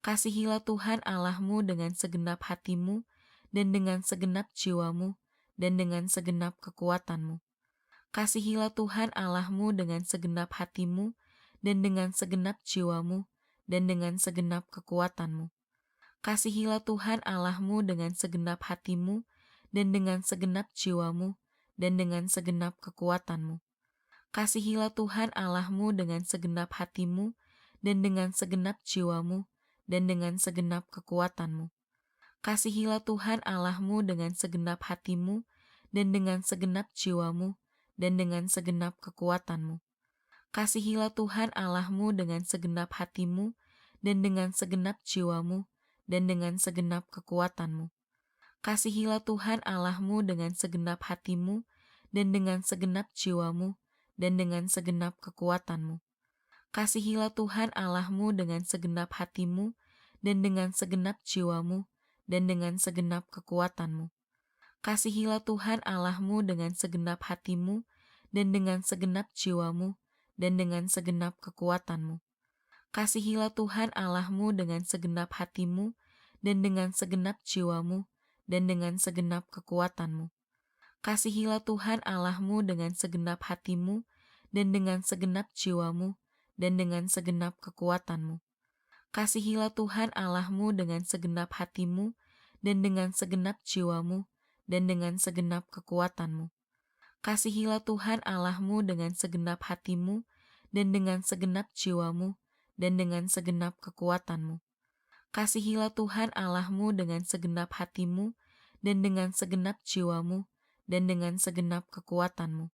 Kasihilah Tuhan Allahmu dengan segenap hatimu, dan dengan segenap jiwamu, dan dengan segenap kekuatanmu. Kasihilah Tuhan Allahmu dengan segenap hatimu, dan dengan segenap jiwamu, dan dengan segenap kekuatanmu. Kasihilah Tuhan Allahmu dengan segenap hatimu, dan dengan segenap jiwamu, dan dengan segenap kekuatanmu. Kasihilah Tuhan Allahmu dengan segenap hatimu, dan dengan segenap jiwamu, dan dengan segenap kekuatanmu. Kasihilah Tuhan Allahmu dengan segenap hatimu, dan dengan segenap jiwamu, dan dengan segenap kekuatanmu. Kasihilah Tuhan Allahmu dengan segenap hatimu, dan dengan segenap jiwamu, dan dengan segenap kekuatanmu. Kasihilah Tuhan Allahmu dengan segenap hatimu, dan dengan segenap jiwamu, dan dengan segenap kekuatanmu. Kasihilah Tuhan Allahmu dengan segenap hatimu, dan dengan segenap jiwamu, dan dengan segenap kekuatanmu. Kasihilah Tuhan Allahmu dengan segenap hatimu, dan dengan segenap jiwamu, dan dengan segenap kekuatanmu. Kasihilah Tuhan Allahmu dengan segenap hatimu, dan dengan segenap jiwamu, dan dengan segenap kekuatanmu. Kasihilah Tuhan Allahmu dengan segenap hatimu, dan dengan segenap jiwamu, dan dengan segenap kekuatanmu. Kasihilah Tuhan Allahmu dengan segenap hatimu, dan dengan segenap jiwamu, dan dengan segenap kekuatanmu. Kasihilah Tuhan Allahmu dengan segenap hatimu, dan dengan segenap jiwamu, dan dengan segenap kekuatanmu. Kasihilah Tuhan Allahmu dengan segenap hatimu, dan dengan segenap jiwamu, dan dengan segenap kekuatanmu.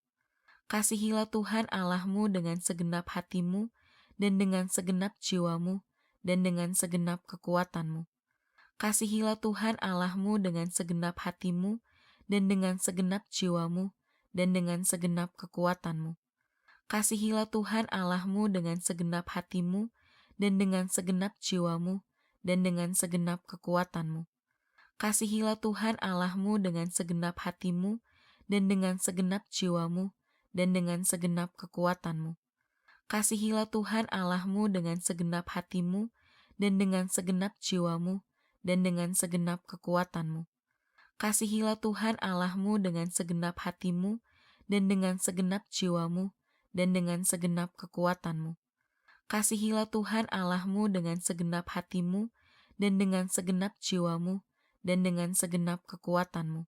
Kasihilah Tuhan Allahmu dengan segenap hatimu, dan dengan segenap jiwamu, dan dengan segenap kekuatanmu. Kasihilah Tuhan Allahmu dengan segenap hatimu, dan dengan segenap jiwamu, dan dengan segenap kekuatanmu. Kasihilah Tuhan Allahmu dengan segenap hatimu, dan dengan segenap jiwamu, dan dengan segenap kekuatanmu. Kasihilah Tuhan Allahmu dengan segenap hatimu, dan dengan segenap jiwamu, dan dengan segenap kekuatanmu. Kasihilah Tuhan Allahmu dengan segenap hatimu, dan dengan segenap jiwamu, dan dengan segenap kekuatanmu. Kasihilah Tuhan Allahmu dengan segenap hatimu, dan dengan segenap jiwamu, dan dengan segenap kekuatanmu. Kasihilah Tuhan Allahmu dengan segenap hatimu, dan dengan segenap jiwamu, dan dengan segenap kekuatanmu. Kasihilah Tuhan Allahmu dengan segenap hatimu, dan dengan segenap jiwamu, dan dengan segenap kekuatanmu.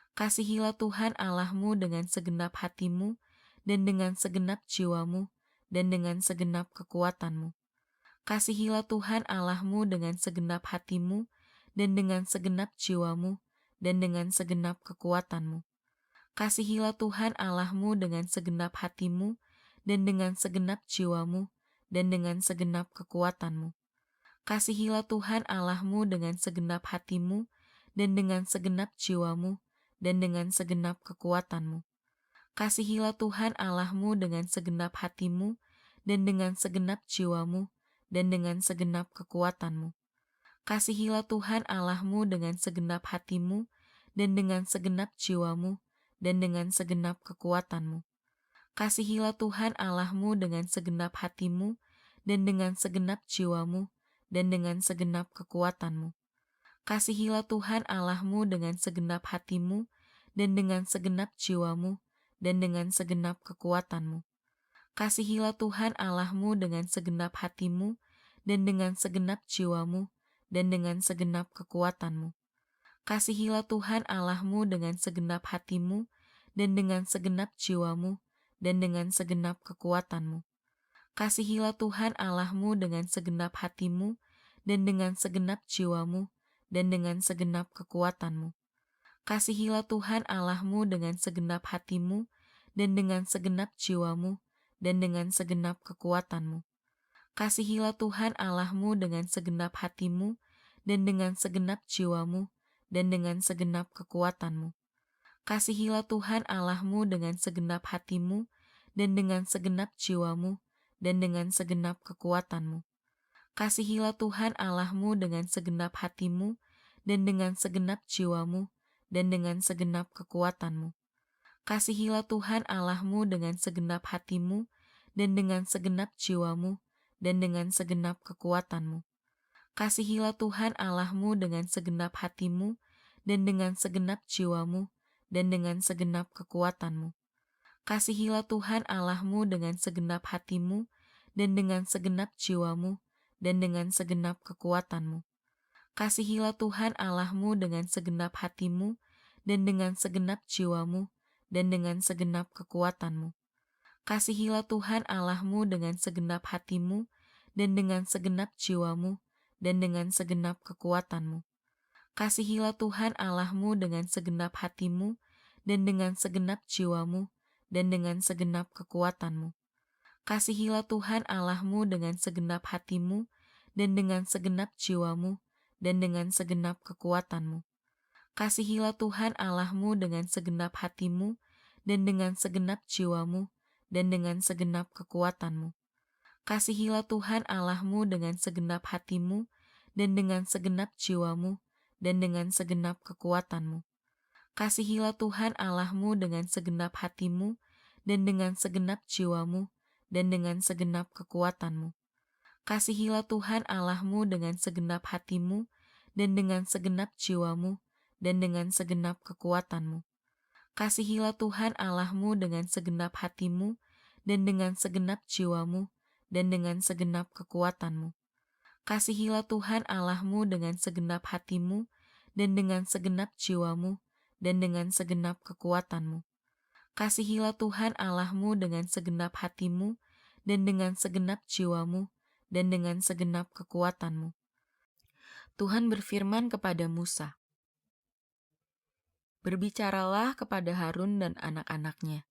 Kasihilah Tuhan Allahmu dengan segenap hatimu, dan dengan segenap jiwamu, dan dengan segenap kekuatanmu. Kasihilah Tuhan Allahmu dengan segenap hatimu, dan dengan segenap jiwamu, dan dengan segenap kekuatanmu. Kasihilah Tuhan Allahmu dengan segenap hatimu, dan dengan segenap jiwamu, dan dengan segenap kekuatanmu. Kasihilah Tuhan Allahmu dengan segenap hatimu, dan dengan segenap jiwamu, dan dengan segenap kekuatanmu. Kasihilah Tuhan Allahmu dengan segenap hatimu, dan dengan segenap jiwamu, dan dengan segenap kekuatanmu. Kasihilah Tuhan Allahmu dengan segenap hatimu, dan dengan segenap jiwamu, dan dengan segenap kekuatanmu. Kasihilah Tuhan Allahmu dengan segenap hatimu, dan dengan segenap jiwamu, dan dengan segenap kekuatanmu. Kasihilah Tuhan Allahmu dengan segenap hatimu, dan dengan segenap jiwamu, dan dengan segenap kekuatanmu. Kasihilah Tuhan Allahmu dengan segenap hatimu, dan dengan segenap jiwamu, dan dengan segenap kekuatanmu. Kasihilah Tuhan Allahmu dengan segenap hatimu, dan dengan segenap jiwamu, dan dengan segenap kekuatanmu. Kasihilah Tuhan Allahmu dengan segenap hatimu, dan dengan segenap jiwamu, dan dengan segenap kekuatanmu. Kasihilah Tuhan Allahmu dengan segenap hatimu, dan dengan segenap jiwamu, dan dengan segenap kekuatanmu. Kasihilah Tuhan Allahmu dengan segenap hatimu, dan dengan segenap jiwamu, dan dengan segenap kekuatanmu. Kasihilah Tuhan Allahmu dengan segenap hatimu, dan dengan segenap jiwamu, dan dengan segenap kekuatanmu. Kasihilah Tuhan Allahmu dengan segenap hatimu, dan dengan segenap jiwamu, dan dengan segenap kekuatanmu. Kasihilah Tuhan Allahmu dengan segenap hatimu, dan dengan segenap jiwamu, dan dengan segenap kekuatanmu. Kasihilah Tuhan Allahmu dengan segenap hatimu, dan dengan segenap jiwamu, dan dengan segenap kekuatanmu. Kasihilah Tuhan Allahmu dengan segenap hatimu, dan dengan segenap jiwamu, dan dengan segenap kekuatanmu. Kasihilah Tuhan Allahmu dengan segenap hatimu, dan dengan segenap jiwamu, dan dengan segenap kekuatanmu. Kasihilah Tuhan Allahmu dengan segenap hatimu, dan dengan segenap jiwamu, dan dengan segenap kekuatanmu. Kasihilah Tuhan Allahmu dengan segenap hatimu, dan dengan segenap jiwamu, dan dengan segenap kekuatanmu. Kasihilah Tuhan Allahmu dengan segenap hatimu, dan dengan segenap jiwamu, dan dengan segenap kekuatanmu. Kasihilah Tuhan Allahmu dengan segenap hatimu, dan dengan segenap jiwamu, dan dengan segenap kekuatanmu. Kasihilah Tuhan Allahmu dengan segenap hatimu, dan dengan segenap jiwamu, dan dengan segenap kekuatanmu. Kasihilah Tuhan Allahmu dengan segenap hatimu, dan dengan segenap jiwamu, dan dengan segenap kekuatanmu. Kasihilah Tuhan Allahmu dengan segenap hatimu, dan dengan segenap jiwamu, dan dengan segenap kekuatanmu. Kasihilah Tuhan Allahmu dengan segenap hatimu, dan dengan segenap jiwamu, dan dengan segenap kekuatanmu. Kasihilah Tuhan Allahmu dengan segenap hatimu, dan dengan segenap jiwamu, dan dengan segenap kekuatanmu. Tuhan berfirman kepada Musa, "Berbicaralah kepada Harun dan anak-anaknya.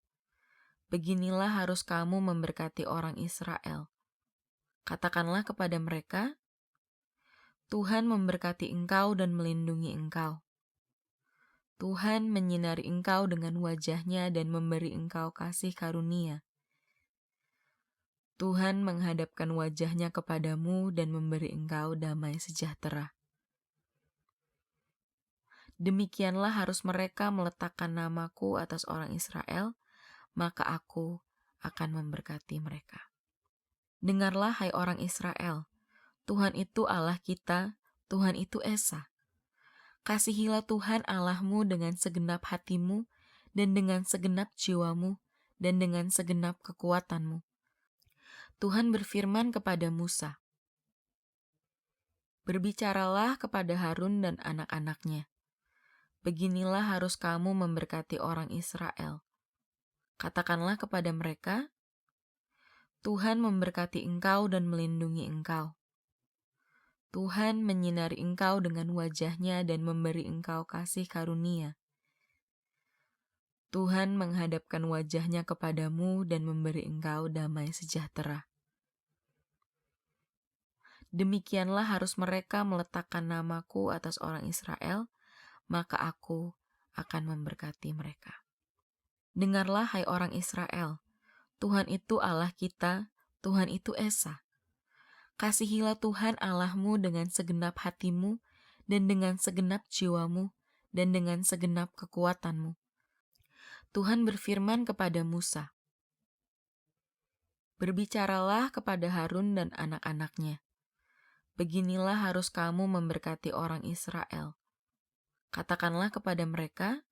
Beginilah harus kamu memberkati orang Israel. Katakanlah kepada mereka, Tuhan memberkati engkau dan melindungi engkau. Tuhan menyinari engkau dengan wajah-Nya dan memberi engkau kasih karunia. Tuhan menghadapkan wajah-Nya kepadamu dan memberi engkau damai sejahtera." Demikianlah harus mereka meletakkan namaku atas orang Israel, maka aku akan memberkati mereka. Dengarlah, hai orang Israel, Tuhan itu Allah kita, Tuhan itu Esa. Kasihilah Tuhan Allahmu dengan segenap hatimu, dan dengan segenap jiwamu, dan dengan segenap kekuatanmu. Tuhan berfirman kepada Musa, "Berbicaralah kepada Harun dan anak-anaknya. Beginilah harus kamu memberkati orang Israel. Katakanlah kepada mereka, Tuhan memberkati engkau dan melindungi engkau. Tuhan menyinari engkau dengan wajah-Nya dan memberi engkau kasih karunia. Tuhan menghadapkan wajah-Nya kepadamu dan memberi engkau damai sejahtera." Demikianlah harus mereka meletakkan namaku atas orang Israel, maka aku akan memberkati mereka. Dengarlah, hai orang Israel, Tuhan itu Allah kita, Tuhan itu Esa. Kasihilah Tuhan Allahmu dengan segenap hatimu, dan dengan segenap jiwamu, dan dengan segenap kekuatanmu. Tuhan berfirman kepada Musa, "Berbicaralah kepada Harun dan anak-anaknya. Beginilah harus kamu memberkati orang Israel. Katakanlah kepada mereka,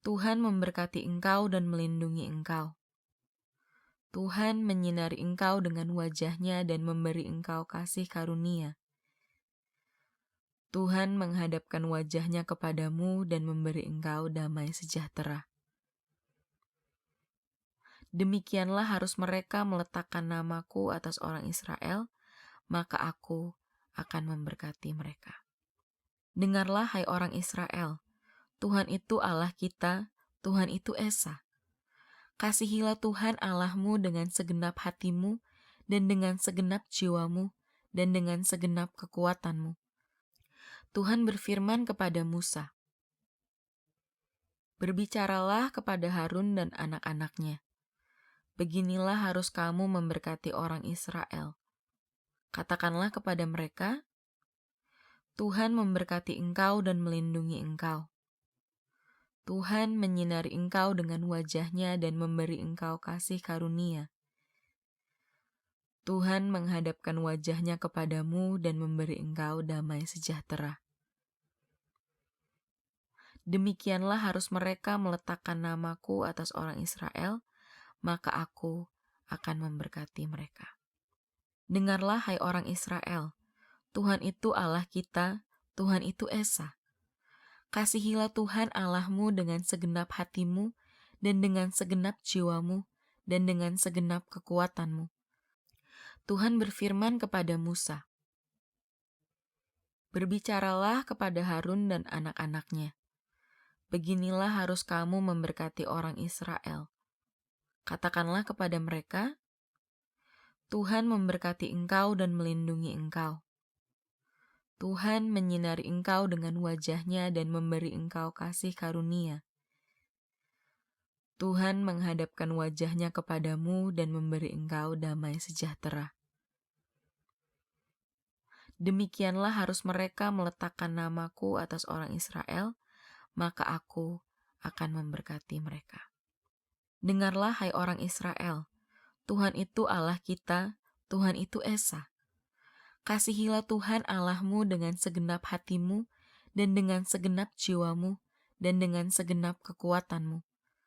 Tuhan memberkati engkau dan melindungi engkau. Tuhan menyinari engkau dengan wajah-Nya dan memberi engkau kasih karunia. Tuhan menghadapkan wajah-Nya kepadamu dan memberi engkau damai sejahtera." Demikianlah harus mereka meletakkan namaku atas orang Israel, maka aku akan memberkati mereka. Dengarlah, hai orang Israel, Tuhan itu Allah kita, Tuhan itu Esa. Kasihilah Tuhan Allahmu dengan segenap hatimu, dan dengan segenap jiwamu, dan dengan segenap kekuatanmu. Tuhan berfirman kepada Musa, "Berbicaralah kepada Harun dan anak-anaknya. Beginilah harus kamu memberkati orang Israel. Katakanlah kepada mereka, Tuhan memberkati engkau dan melindungi engkau. Tuhan menyinari engkau dengan wajah-Nya dan memberi engkau kasih karunia. Tuhan menghadapkan wajahnya kepadamu dan memberi engkau damai sejahtera. Demikianlah harus mereka meletakkan namaku atas orang Israel, maka aku akan memberkati mereka. Dengarlah hai orang Israel, Tuhan itu Allah kita, Tuhan itu Esa. Kasihilah Tuhan Allahmu dengan segenap hatimu, dan dengan segenap jiwamu, dan dengan segenap kekuatanmu. Tuhan berfirman kepada Musa, berbicaralah kepada Harun dan anak-anaknya. Beginilah harus kamu memberkati orang Israel. Katakanlah kepada mereka, Tuhan memberkati engkau dan melindungi engkau. Tuhan menyinari engkau dengan wajahnya dan memberi engkau kasih karunia. Tuhan menghadapkan wajahnya kepadamu dan memberi engkau damai sejahtera. Demikianlah harus mereka meletakkan namaku atas orang Israel, maka aku akan memberkati mereka. Dengarlah hai orang Israel, Tuhan itu Allah kita, Tuhan itu Esa. Kasihilah Tuhan Allahmu dengan segenap hatimu, dan dengan segenap jiwamu, dan dengan segenap kekuatanmu.